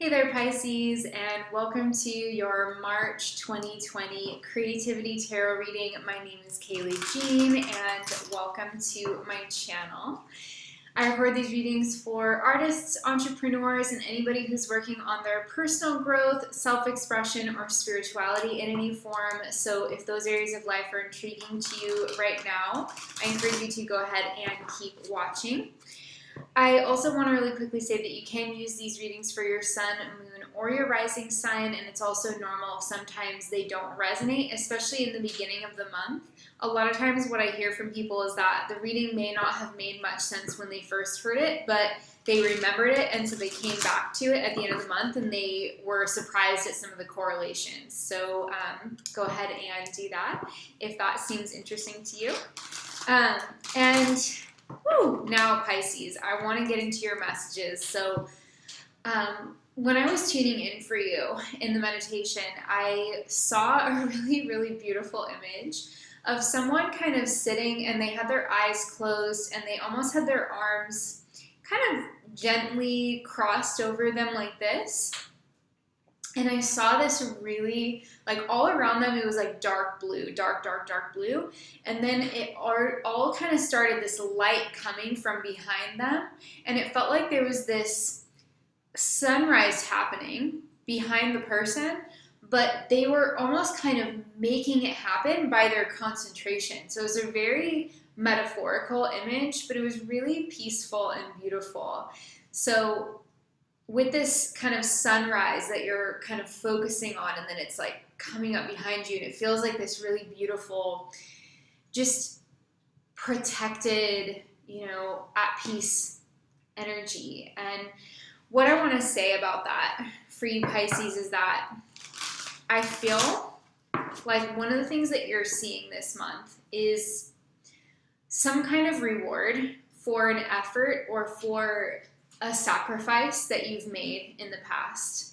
Hey there, Pisces, and welcome to your March 2020 Creativity Tarot reading. My name is Kayleigh Jean, and welcome to my channel. I record these readings for artists, entrepreneurs, and anybody who's working on their personal growth, self-expression, or spirituality in any form. So if those areas of life are intriguing to you right now, I encourage you to go ahead and keep watching. I also want to really quickly say that you can use these readings for your sun, moon, or your rising sign, and it's also normal if sometimes they don't resonate, especially in the beginning of the month. A lot of times what I hear from people is that the reading may not have made much sense when they first heard it, but they remembered it, and so they came back to it at the end of the month, and they were surprised at some of the correlations. So go ahead and do that if that seems interesting to you. Now, Pisces, I want to get into your messages. So when I was tuning in for you in the meditation, I saw a really beautiful image of someone kind of sitting, and they had their eyes closed, and they almost had their arms kind of gently crossed over them like this. And I saw this really, like, all around them, it was like dark blue, dark blue. And then it all kind of started this light coming from behind them. And it felt like there was this sunrise happening behind the person, but they were almost kind of making it happen by their concentration. So it was a very metaphorical image, but it was really peaceful and beautiful. So with this kind of sunrise that you're kind of focusing on, and then it's like coming up behind you, and it feels like this really beautiful, just protected, at peace energy. And what I want to say about that for you, Pisces, is that I feel like one of the things that you're seeing this month is some kind of reward for an effort or for a sacrifice that you've made in the past.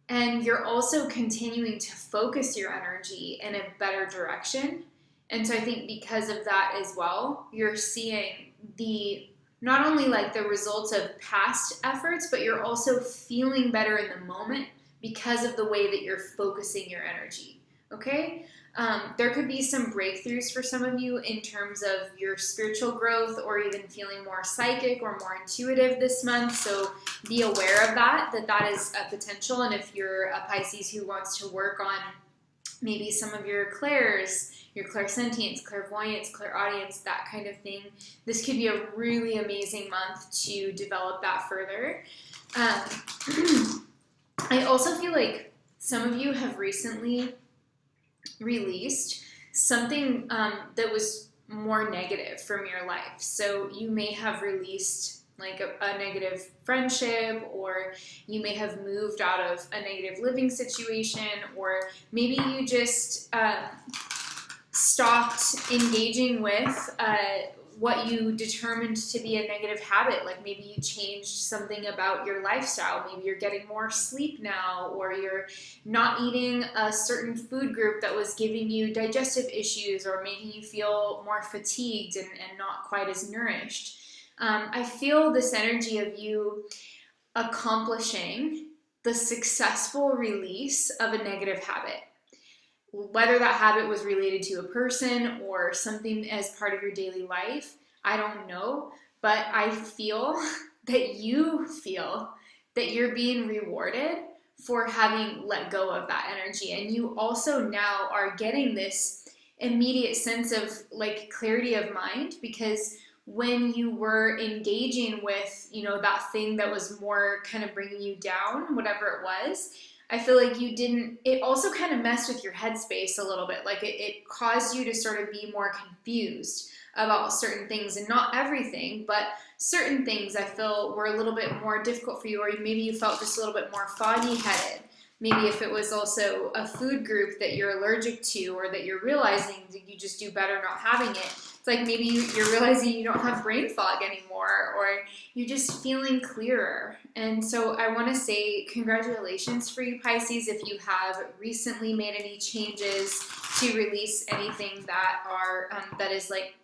And you're also continuing to focus your energy in a better direction. And so I think because of that as well, you're seeing not only like the results of past efforts, but you're also feeling better in the moment because of the way that you're focusing your energy. Okay? There could be some breakthroughs for some of you in terms of your spiritual growth, or even feeling more psychic or more intuitive this month. So be aware of that is a potential. And if you're a Pisces who wants to work on maybe some of your clairs, your clairsentience, clairvoyance, clairaudience, that kind of thing, this could be a really amazing month to develop that further. I also feel like some of you have recently released something that was more negative from your life. So you may have released like a negative friendship, or you may have moved out of a negative living situation, or maybe you just stopped engaging with what you determined to be a negative habit. Like maybe you changed something about your lifestyle. Maybe you're getting more sleep now, or you're not eating a certain food group that was giving you digestive issues or making you feel more fatigued and not quite as nourished. I feel this energy of you accomplishing the successful release of a negative habit. Whether that habit was related to a person or something as part of your daily life, I don't know, but I feel that you feel that you're being rewarded for having let go of that energy. And you also now are getting this immediate sense of like clarity of mind, because when you were engaging with, that thing that was more kind of bringing you down, whatever it was, I feel like it also kind of messed with your headspace a little bit. Like it caused you to sort of be more confused about certain things, and not everything, but certain things I feel were a little bit more difficult for you, or maybe you felt just a little bit more foggy headed. Maybe if it was also a food group that you're allergic to, or that you're realizing that you just do better not having it. It's like maybe you're realizing you don't have brain fog anymore, or you're just feeling clearer. And so I want to say congratulations for you, Pisces, if you have recently made any changes to release anything that is like,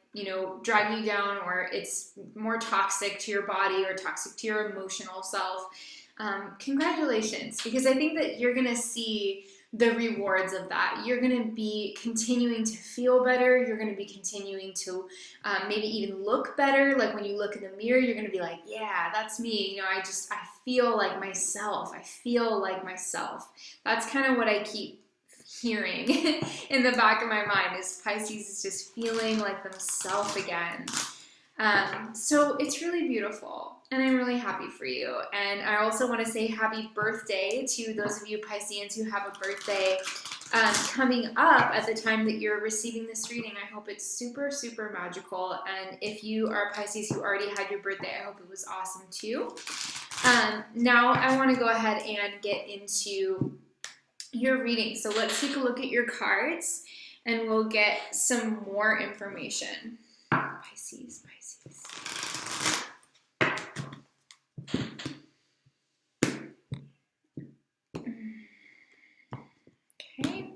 drag you down, or it's more toxic to your body or toxic to your emotional self. congratulations, because I think that you're going to see the rewards of that. You're going to be continuing to feel better. You're going to be continuing to maybe even look better. Like when you look in the mirror, you're going to be like, yeah, that's me. You know, I feel like myself. I feel like myself. That's kind of what I keep hearing in the back of my mind, is Pisces is just feeling like themselves again. So it's really beautiful, and I'm really happy for you. And I also want to say happy birthday to those of you Pisceans who have a birthday coming up at the time that you're receiving this reading. I hope it's super, super magical. And if you are Pisces who already had your birthday, I hope it was awesome too. Now I want to go ahead and get into your reading. So let's take a look at your cards and we'll get some more information. Pisces. Okay,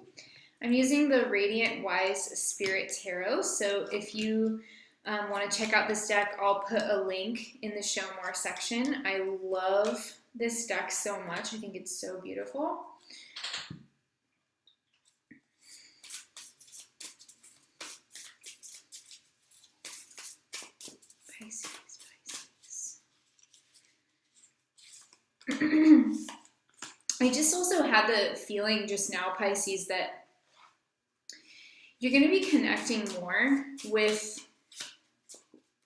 I'm using the Radiant Wise Spirit Tarot. So if you want to check out this deck, I'll put a link in the Show More section. I love this deck so much. I think it's so beautiful. I just also had the feeling just now, Pisces, that you're going to be connecting more with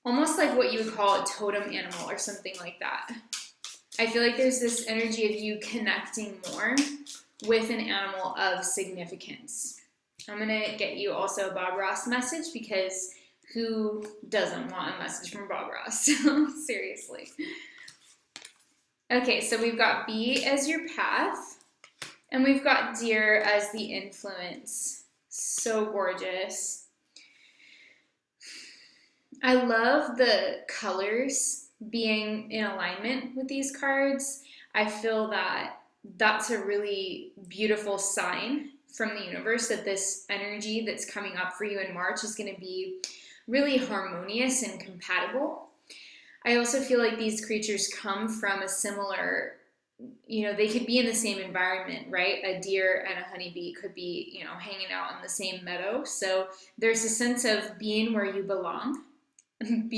almost like what you would call a totem animal or something like that. I feel like there's this energy of you connecting more with an animal of significance. I'm going to get you also a Bob Ross message, because who doesn't want a message from Bob Ross? Seriously. Okay, so we've got Bee as your path, and we've got Deer as the influence. So gorgeous. I love the colors being in alignment with these cards. I feel that that's a really beautiful sign from the universe that this energy that's coming up for you in March is going to be really harmonious and compatible. I also feel like these creatures come from a similar, they could be in the same environment, right? A deer and a honeybee could be, hanging out in the same meadow. So there's a sense of being where you belong. I'm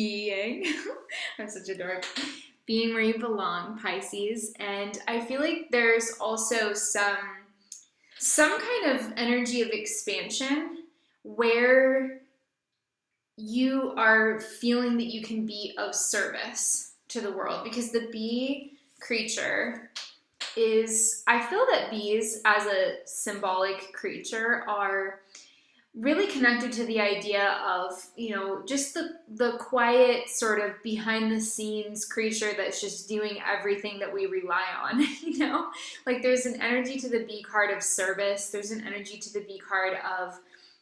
such a dork. Being where you belong, Pisces. And I feel like there's also some kind of energy of expansion where you are feeling that you can be of service to the world, because the bee creature is, I feel that bees as a symbolic creature are really connected to the idea of, just the quiet sort of behind the scenes creature that's just doing everything that we rely on, like there's an energy to the bee card of service. There's an energy to the bee card of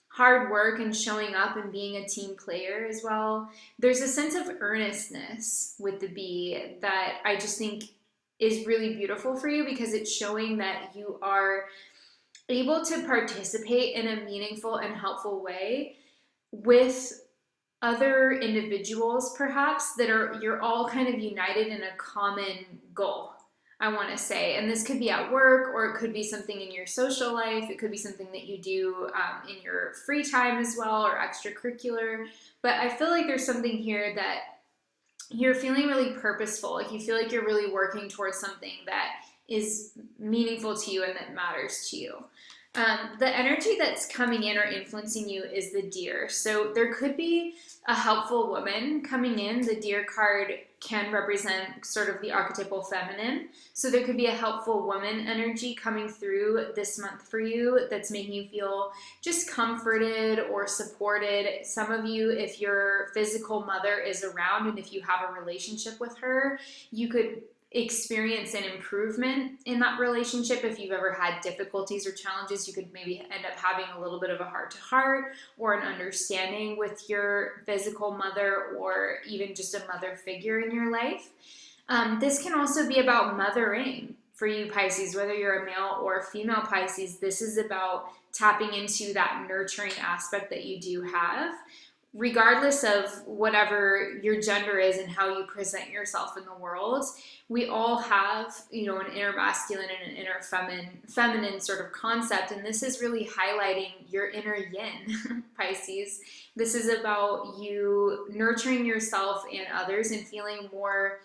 hard work and showing up and being a team player as well. There's a sense of earnestness with the bee that I just think is really beautiful for you, because it's showing that you are able to participate in a meaningful and helpful way with other individuals, perhaps, that you're all kind of united in a common goal, I want to say. And this could be at work, or it could be something in your social life. It could be something that you do in your free time as well, or extracurricular. But I feel like there's something here that you're feeling really purposeful. Like you feel like you're really working towards something that is meaningful to you and that matters to you. The energy that's coming in or influencing you is the deer. So there could be a helpful woman coming in. The deer card can represent sort of the archetypal feminine. So there could be a helpful woman energy coming through this month for you that's making you feel just comforted or supported. Some of you, if your physical mother is around and if you have a relationship with her, you could experience an improvement in that relationship. If you've ever had difficulties or challenges, you could maybe end up having a little bit of a heart-to-heart or an understanding with your physical mother, or even just a mother figure in your life. This can also be about mothering for you, Pisces, whether you're a male or a female Pisces. This is about tapping into that nurturing aspect that you do have, regardless of whatever your gender is and how you present yourself in the world. we all have, you know, an inner masculine and an inner feminine sort of concept. And this is really highlighting your inner yin, Pisces. This is about you nurturing yourself and others and feeling more,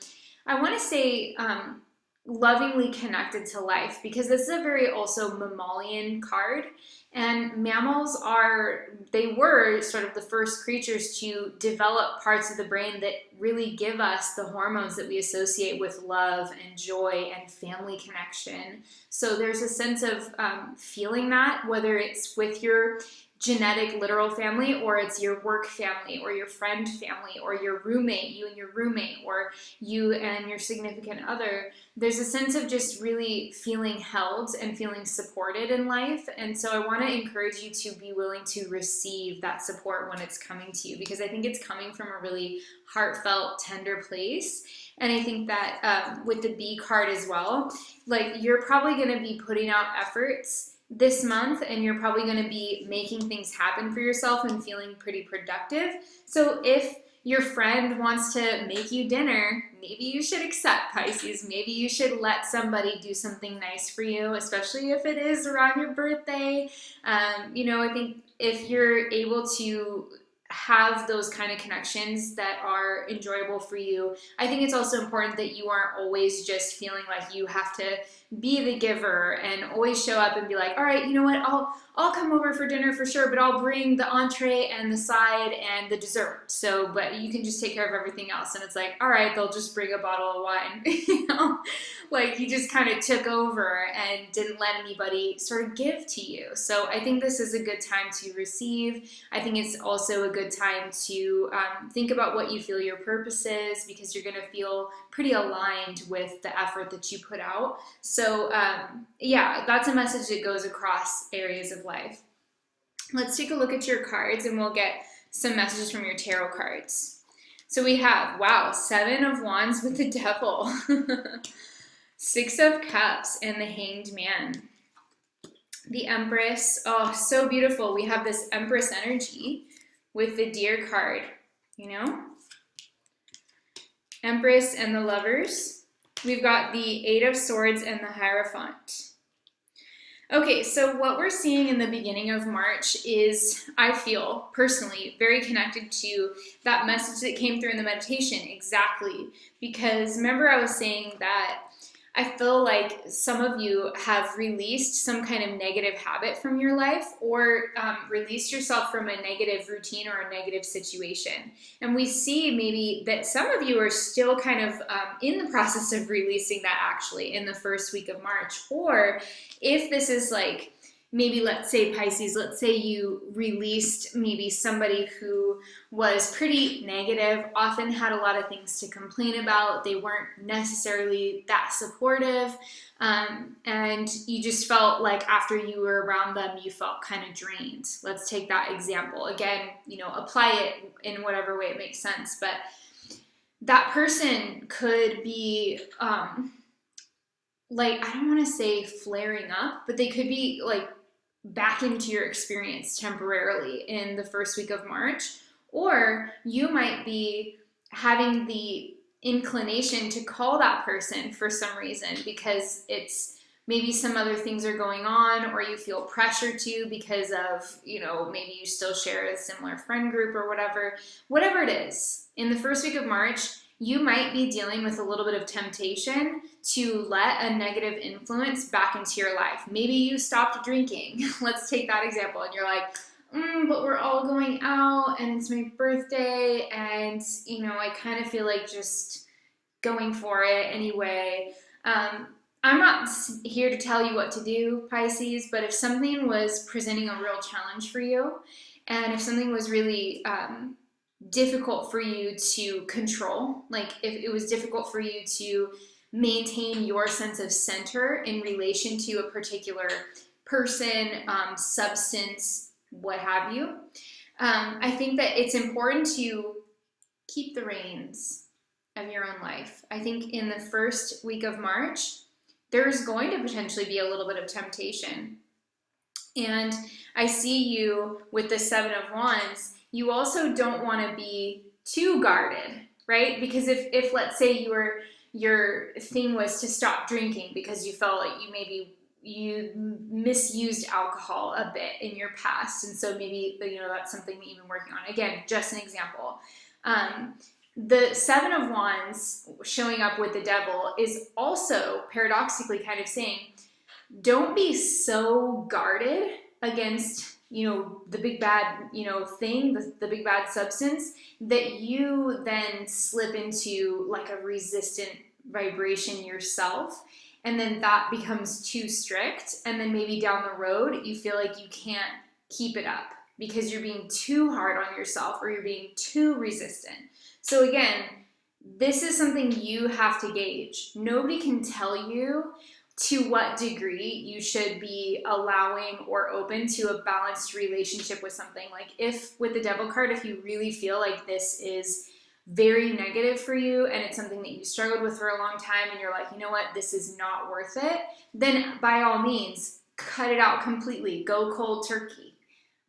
I want to say, lovingly connected to life, because this is a very also mammalian card. And mammals they were sort of the first creatures to develop parts of the brain that really give us the hormones that we associate with love and joy and family connection. So there's a sense of feeling that, whether it's with your genetic literal family, or it's your work family, or your friend family, or your roommate, you and your roommate, or you and your significant other. There's a sense of just really feeling held and feeling supported in life. And so I want to encourage you to be willing to receive that support when it's coming to you, because I think it's coming from a really heartfelt, tender place. And I think that with the B card as well, like, you're probably going to be putting out efforts this month, and you're probably going to be making things happen for yourself and feeling pretty productive. So if your friend wants to make you dinner, maybe you should accept, Pisces. Maybe you should let somebody do something nice for you, especially if it is around your birthday. You know, I think if you're able to have those kind of connections that are enjoyable for you, I think it's also important that you aren't always just feeling like you have to be the giver and always show up and be like, all right, you know what, I'll come over for dinner for sure, but I'll bring the entree and the side and the dessert. So, but you can just take care of everything else. And it's like, all right, they'll just bring a bottle of wine. You know, like, you just kind of took over and didn't let anybody sort of give to you. So I think this is a good time to receive. I think it's also a good time to think about what you feel your purpose is, because you're going to feel pretty aligned with the effort that you put out. So yeah, that's a message that goes across areas of life. Let's take a look at your cards, and we'll get some messages from your tarot cards. So we have, wow, 7 of Wands with the Devil, 6 of Cups, and the Hanged Man. The Empress, oh, so beautiful. We have this Empress energy with the Deer card, you know? Empress and the Lovers. We've got the 8 of Swords and the Hierophant. Okay, so what we're seeing in the beginning of March is, I feel personally very connected to that message that came through in the meditation, exactly. Because remember, I was saying that I feel like some of you have released some kind of negative habit from your life, or released yourself from a negative routine or a negative situation. And we see maybe that some of you are still kind of in the process of releasing that, actually, in the first week of March. Or if this is like, maybe let's say Pisces, let's say you released maybe somebody who was pretty negative, often had a lot of things to complain about, they weren't necessarily that supportive, and you just felt like after you were around them, you felt kind of drained. Let's take that example. Again, you know, apply it in whatever way it makes sense, but that person could be, like, I don't want to say flaring up, but they could be like back into your experience temporarily in the first week of March. Or you might be having the inclination to call that person for some reason, because it's maybe some other things are going on, or you feel pressure to because of, you know, maybe you still share a similar friend group or whatever it is. In the first week of March, you might be dealing with a little bit of temptation to let a negative influence back into your life. Maybe you stopped drinking. Let's take that example. And you're like, but we're all going out and it's my birthday, and, you know, I kind of feel like just going for it anyway. I'm not here to tell you what to do, Pisces, but if something was presenting a real challenge for you, and if something was really difficult for you to control, like if it was difficult for you to maintain your sense of center in relation to a particular person, substance, what have you, I think that it's important to keep the reins of your own life. I think in the first week of March, there's going to potentially be a little bit of temptation. And I see you with the 7 of Wands. You also don't want to be too guarded, right? Because if let's say you were your thing was to stop drinking because you felt like you misused alcohol a bit in your past, and so maybe that's something that you've been working on. Again, just an example. The Seven of Wands showing up with the Devil is also paradoxically kind of saying, don't be so guarded against the big bad thing, the big bad substance, that you then slip into like a resistant vibration yourself, and then that becomes too strict, and then maybe down the road you feel like you can't keep it up because you're being too hard on yourself or you're being too resistant. So again, this is something you have to gauge. Nobody can tell you to what degree you should be allowing or open to a balanced relationship with something. Like if with the Devil card, if you really feel like this is very negative for you and it's something that you struggled with for a long time and you're like, you know what, this is not worth it, then by all means, cut it out completely. Go cold turkey.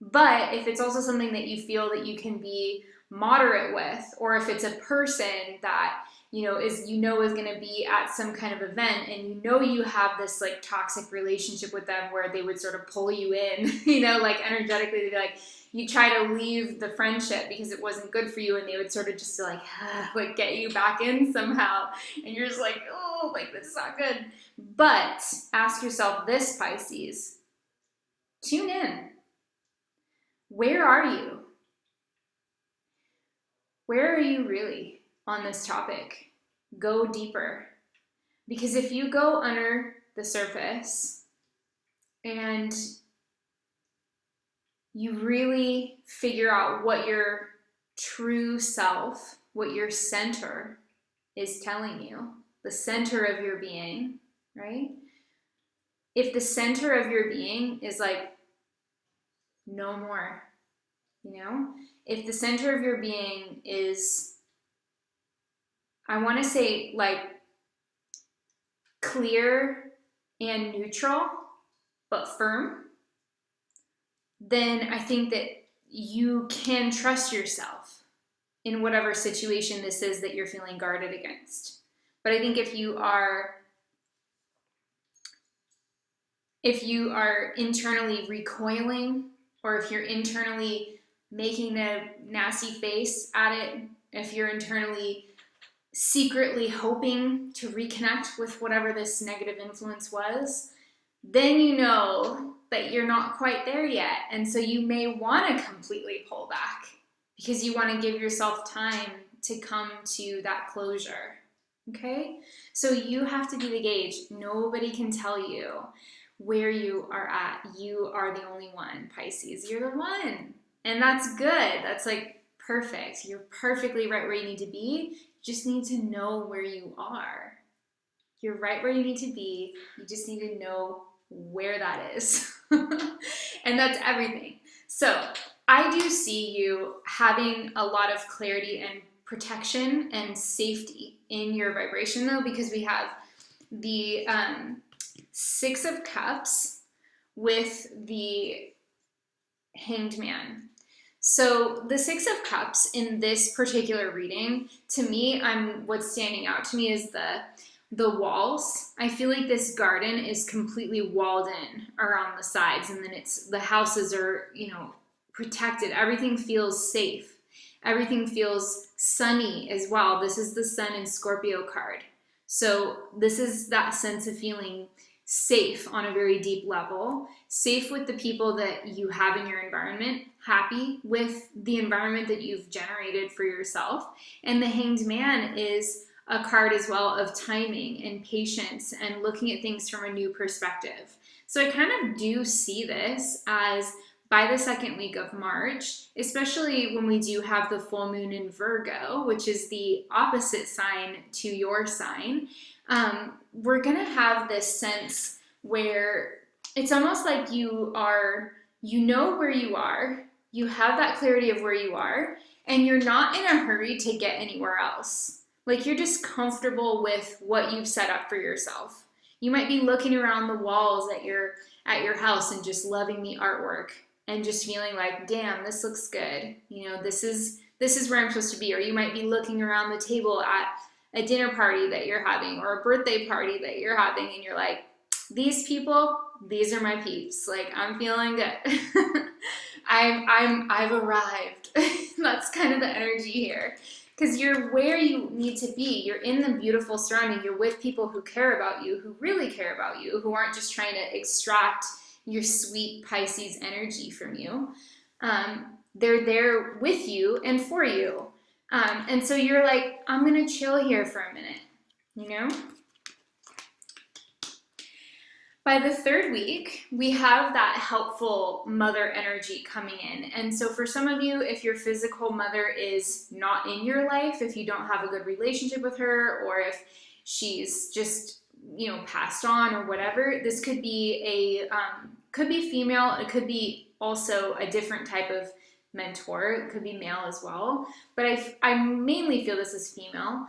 But if it's also something that you feel that you can be moderate with, or if it's a person that is going to be at some kind of event and you have this like toxic relationship with them where they would sort of pull you in, like energetically, they'd be like, you try to leave the friendship because it wasn't good for you, and they would sort of just like get you back in somehow, and you're just like, oh, like this is not good. But ask yourself this, Pisces, tune in. Where are you? Where are you really on this topic? Go deeper. Because if you go under the surface and you really figure out what your true self, what your center is telling you, the center of your being, right? If the center of your being is like, no more, if the center of your being is, I want to say like clear and neutral, but firm, then I think that you can trust yourself in whatever situation this is that you're feeling guarded against. But I think if you are internally recoiling, or if you're internally making a nasty face at it, if you're internally secretly hoping to reconnect with whatever this negative influence was, then you know that you're not quite there yet. And so you may want to completely pull back because you want to give yourself time to come to that closure. Okay? So you have to be the gauge. Nobody can tell you where you are at. You are the only one, Pisces. You're the one. And that's good. That's like perfect. You're perfectly right where you need to be. You just need to know where you are. You're right where you need to be. You just need to know where that is. And that's everything. So I do see you having a lot of clarity and protection and safety in your vibration though, because we have the Six of Cups with the Hanged Man. So the Six of Cups in this particular reading, to me, what's standing out to me is the walls. I feel like this garden is completely walled in around the sides, and then the houses are, protected. Everything feels safe. Everything feels sunny as well. This is the Sun in Scorpio card. So this is that sense of feeling safe on a very deep level, safe with the people that you have in your environment, happy with the environment that you've generated for yourself. And the Hanged Man is a card as well of timing and patience and looking at things from a new perspective. So I kind of do see this as by the second week of March, especially when we do have the full moon in Virgo, which is the opposite sign to your sign, we're going to have this sense where it's almost like you know where you are, you have that clarity of where you are, and you're not in a hurry to get anywhere else. Like you're just comfortable with what you've set up for yourself. You might be looking around the walls at your house and just loving the artwork and just feeling like, damn, this looks good. This is where I'm supposed to be. Or you might be looking around the table at a dinner party that you're having or a birthday party that you're having, and you're like, these people, these are my peeps. Like, I'm feeling good. I've arrived. That's kind of the energy here. Because you're where you need to be. You're in the beautiful surrounding. You're with people who care about you, who really care about you, who aren't just trying to extract your sweet Pisces energy from you. They're there with you and for you. And so you're like, I'm going to chill here for a minute, you know? By the third week, we have that helpful mother energy coming in. And so for some of you, if your physical mother is not in your life, if you don't have a good relationship with her, or if she's just, passed on or whatever, this could be could be female. It could be also a different type of mentor. It could be male as well. But I mainly feel this is female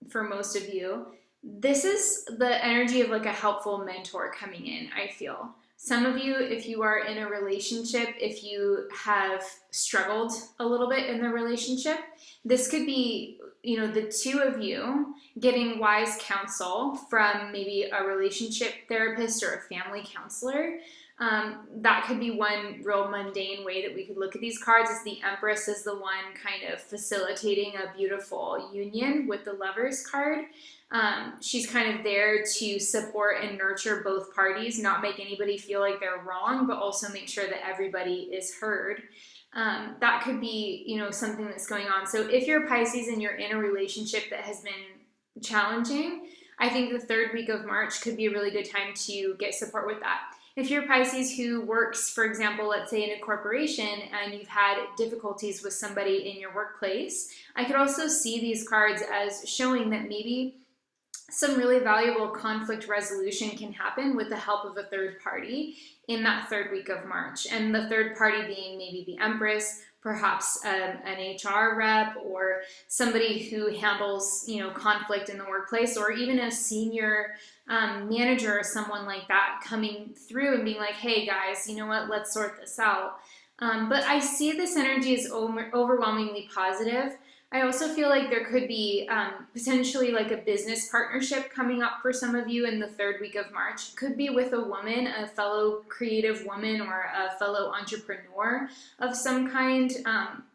for most of you. This is the energy of like a helpful mentor coming in, I feel. Some of you, if you are in a relationship, if you have struggled a little bit in the relationship, this could be, the two of you getting wise counsel from maybe a relationship therapist or a family counselor. That could be one real mundane way that we could look at these cards, is the Empress is the one kind of facilitating a beautiful union with the Lovers card. She's kind of there to support and nurture both parties, not make anybody feel like they're wrong, but also make sure that everybody is heard. That could be, something that's going on. So if you're Pisces and you're in a relationship that has been challenging, I think the third week of March could be a really good time to get support with that. If you're Pisces who works, for example, let's say in a corporation and you've had difficulties with somebody in your workplace, I could also see these cards as showing that maybe some really valuable conflict resolution can happen with the help of a third party in that third week of March. And the third party being maybe the Empress, perhaps an HR rep, or somebody who handles, conflict in the workplace, or even a senior manager or someone like that coming through and being like, hey guys, you know what, let's sort this out. But I see this energy as overwhelmingly positive. I also feel like there could be potentially like a business partnership coming up for some of you in the third week of March. It could be with a woman, a fellow creative woman, or a fellow entrepreneur of some kind.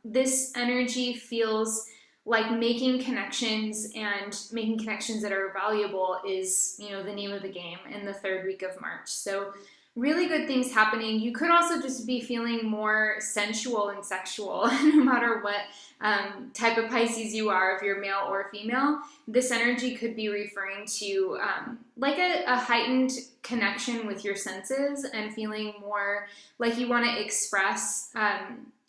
This energy feels like making connections, and making connections that are valuable is, the name of the game in the third week of March. So really good things happening. You could also just be feeling more sensual and sexual, no matter what type of Pisces you are, if you're male or female. This energy could be referring to like a heightened connection with your senses, and feeling more like you want to express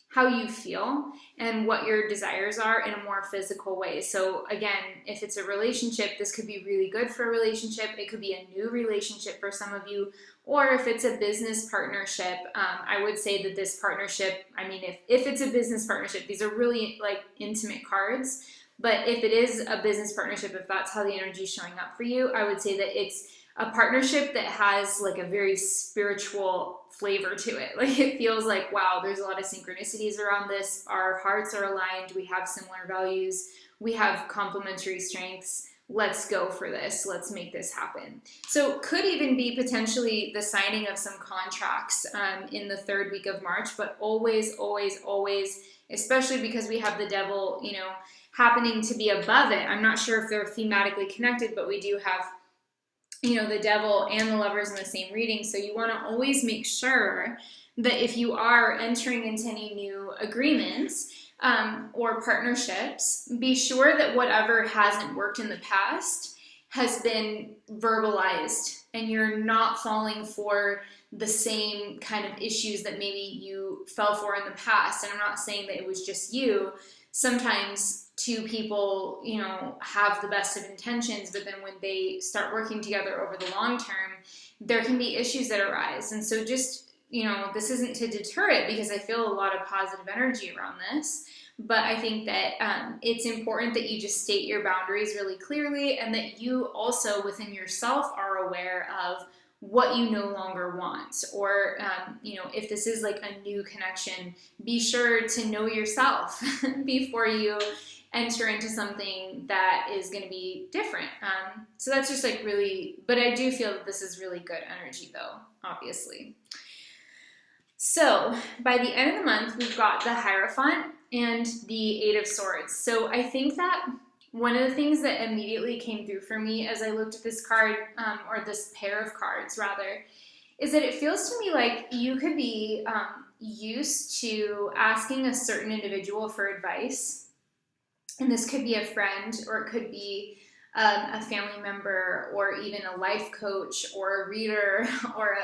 how you feel and what your desires are in a more physical way. So again, if it's a relationship, this could be really good for a relationship. It could be a new relationship for some of you. Or if it's a business partnership, I would say that this partnership, if it's a business partnership, these are really like intimate cards. But if it is a business partnership, if that's how the energy is showing up for you, I would say that it's a partnership that has like a very spiritual flavor to it. Like, it feels like, wow, there's a lot of synchronicities around this. Our hearts are aligned. We have similar values. We have complementary strengths. Let's go for this. Let's make this happen. So could even be potentially the signing of some contracts in the third week of March, but always, always, always, especially because we have the devil, happening to be above it. I'm not sure if they're thematically connected, but we do have, the devil and the Lovers in the same reading. So you want to always make sure that if you are entering into any new agreements or partnerships, be sure that whatever hasn't worked in the past has been verbalized, and you're not falling for the same kind of issues that maybe you fell for in the past. And I'm not saying that it was just you. Sometimes two people, have the best of intentions, but then when they start working together over the long term, there can be issues that arise. And so just, this isn't to deter it, because I feel a lot of positive energy around this. But I think that it's important that you just state your boundaries really clearly, and that you also within yourself are aware of what you no longer want. Or, if this is like a new connection, be sure to know yourself before you enter into something that is going to be different. So that's just like really, but I do feel that this is really good energy though, obviously. So by the end of the month, we've got the Hierophant and the Eight of Swords. So I think that one of the things that immediately came through for me as I looked at this card, or this pair of cards rather, is that it feels to me like you could be used to asking a certain individual for advice. And this could be a friend, or it could be a family member, or even a life coach, or a reader, or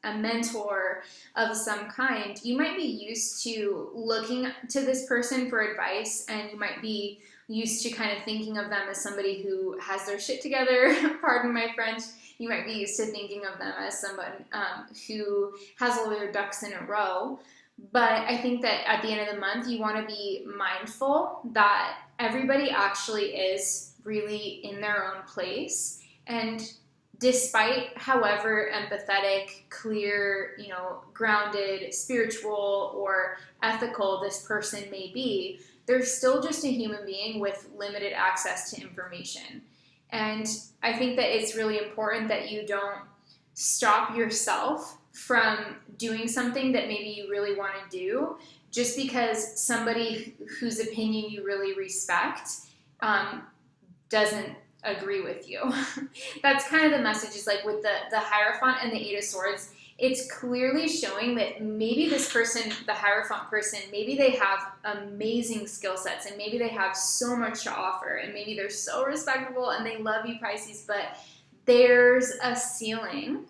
a mentor of some kind. You might be used to looking to this person for advice, and you might be used to kind of thinking of them as somebody who has their shit together, pardon my French. You might be used to thinking of them as someone who has all their ducks in a row. But I think that at the end of the month, you want to be mindful that everybody actually is really in their own place. And despite however empathetic, clear, grounded, spiritual, or ethical this person may be, they're still just a human being with limited access to information. And I think that it's really important that you don't stop yourself from doing something that maybe you really want to do just because somebody whose opinion you really respect doesn't agree with you. That's kind of the message, is like with the Hierophant and the Eight of Swords, it's clearly showing that maybe this person, the Hierophant person, maybe they have amazing skill sets and maybe they have so much to offer and maybe they're so respectable and they love you, Pisces, but there's a ceiling,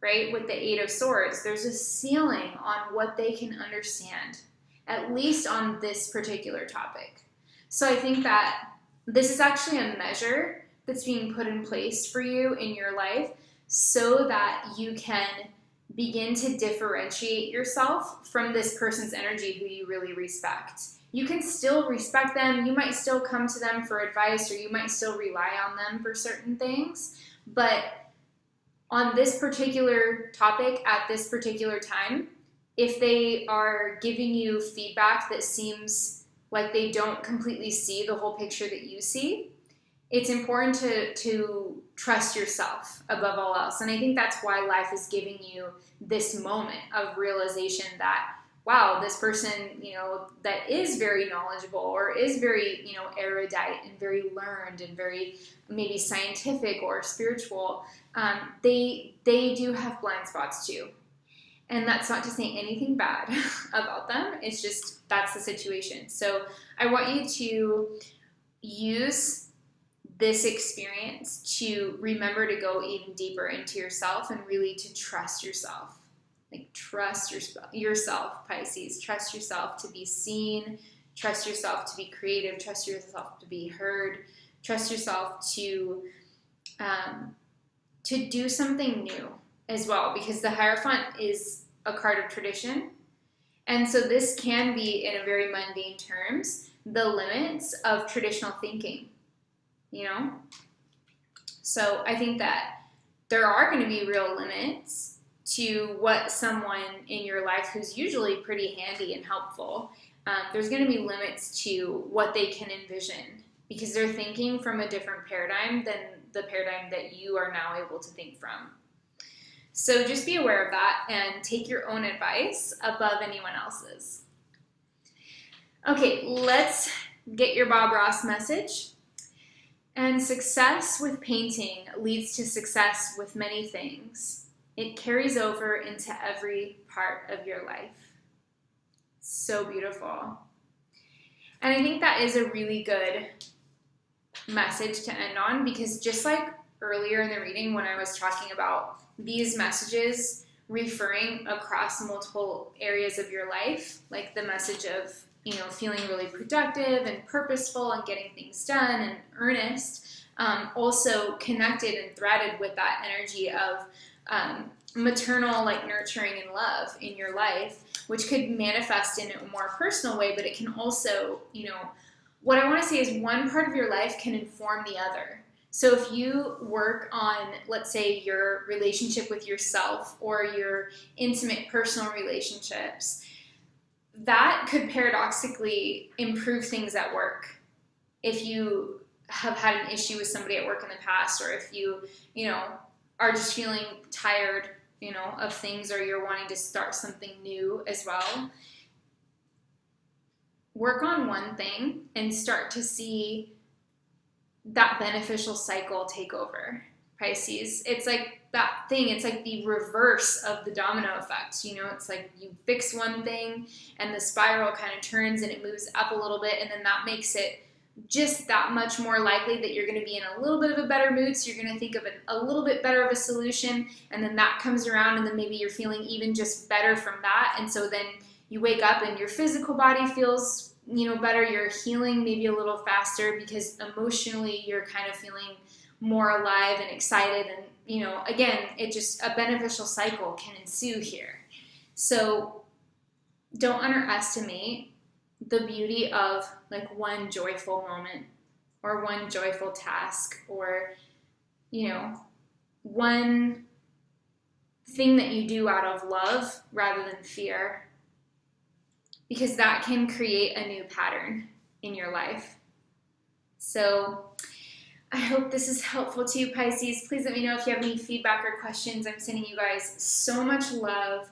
right? With the Eight of Swords, there's a ceiling on what they can understand, at least on this particular topic. So I think that this is actually a measure that's being put in place for you in your life so that you can begin to differentiate yourself from this person's energy who you really respect. You can still respect them, you might still come to them for advice, or you might still rely on them for certain things, but on this particular topic at this particular time, if they are giving you feedback that seems like they don't completely see the whole picture that you see, it's important to trust yourself above all else. And I think that's why life is giving you this moment of realization that, wow, this person, that is very knowledgeable or is very, erudite and very learned and very maybe scientific or spiritual, they do have blind spots too. And that's not to say anything bad about them. It's just, that's the situation. So I want you to use this experience to remember to go even deeper into yourself and really to trust yourself. Like, trust yourself, Pisces. Trust yourself to be seen. Trust yourself to be creative. Trust yourself to be heard. Trust yourself to do something new as well, because the Hierophant is a card of tradition. And so this can be, in a very mundane terms, the limits of traditional thinking, So I think that there are going to be real limits to what someone in your life who's usually pretty handy and helpful, there's going to be limits to what they can envision because they're thinking from a different paradigm than the paradigm that you are now able to think from. So just be aware of that and take your own advice above anyone else's. Okay, let's get your Bob Ross message. And success with painting leads to success with many things. It carries over into every part of your life. So beautiful. And I think that is a really good message to end on, because just like earlier in the reading when I was talking about these messages referring across multiple areas of your life, like the message of feeling really productive and purposeful and getting things done and earnest, also connected and threaded with that energy of maternal, like, nurturing and love in your life, which could manifest in a more personal way, but it can also, what I want to say is one part of your life can inform the other. So if you work on, let's say, your relationship with yourself or your intimate personal relationships, that could paradoxically improve things at work. if you have had an issue with somebody at work in the past, or if you are just feeling tired, of things, or you're wanting to start something new as well. Work on one thing and start to see that beneficial cycle take over, Pisces. It's like that thing, it's like the reverse of the domino effect. It's like you fix one thing and the spiral kind of turns and it moves up a little bit, and then that makes it just that much more likely that you're going to be in a little bit of a better mood, so you're going to think of a little bit better of a solution, and then that comes around, and then maybe you're feeling even just better from that, and so then you wake up and your physical body feels better, you're healing maybe a little faster because emotionally you're kind of feeling more alive and excited, and again, it just, a beneficial cycle can ensue here. So don't underestimate the beauty of like one joyful moment or one joyful task, or one thing that you do out of love rather than fear, because that can create a new pattern in your life. So I hope this is helpful to you, Pisces. Please let me know if you have any feedback or questions. I'm sending you guys so much love.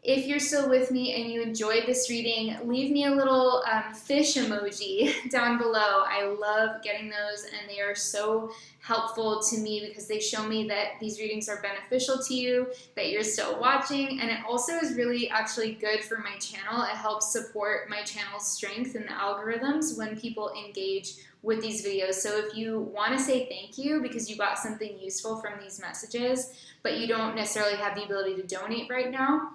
If you're still with me and you enjoyed this reading, leave me a little fish emoji down below. I love getting those, and they are so helpful to me because they show me that these readings are beneficial to you, that you're still watching, and it also is really actually good for my channel. It helps support my channel's strength in the algorithms when people engage with these videos. So if you want to say thank you because you got something useful from these messages, but you don't necessarily have the ability to donate right now,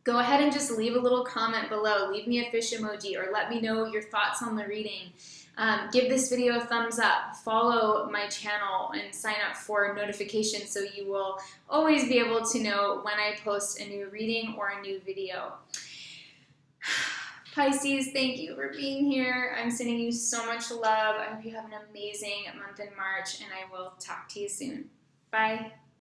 go ahead and just leave a little comment below. Leave me a fish emoji, or let me know your thoughts on the reading. Give this video a thumbs up, follow my channel, and sign up for notifications so you will always be able to know when I post a new reading or a new video. Pisces, thank you for being here. I'm sending you so much love. I hope you have an amazing month in March, and I will talk to you soon. Bye.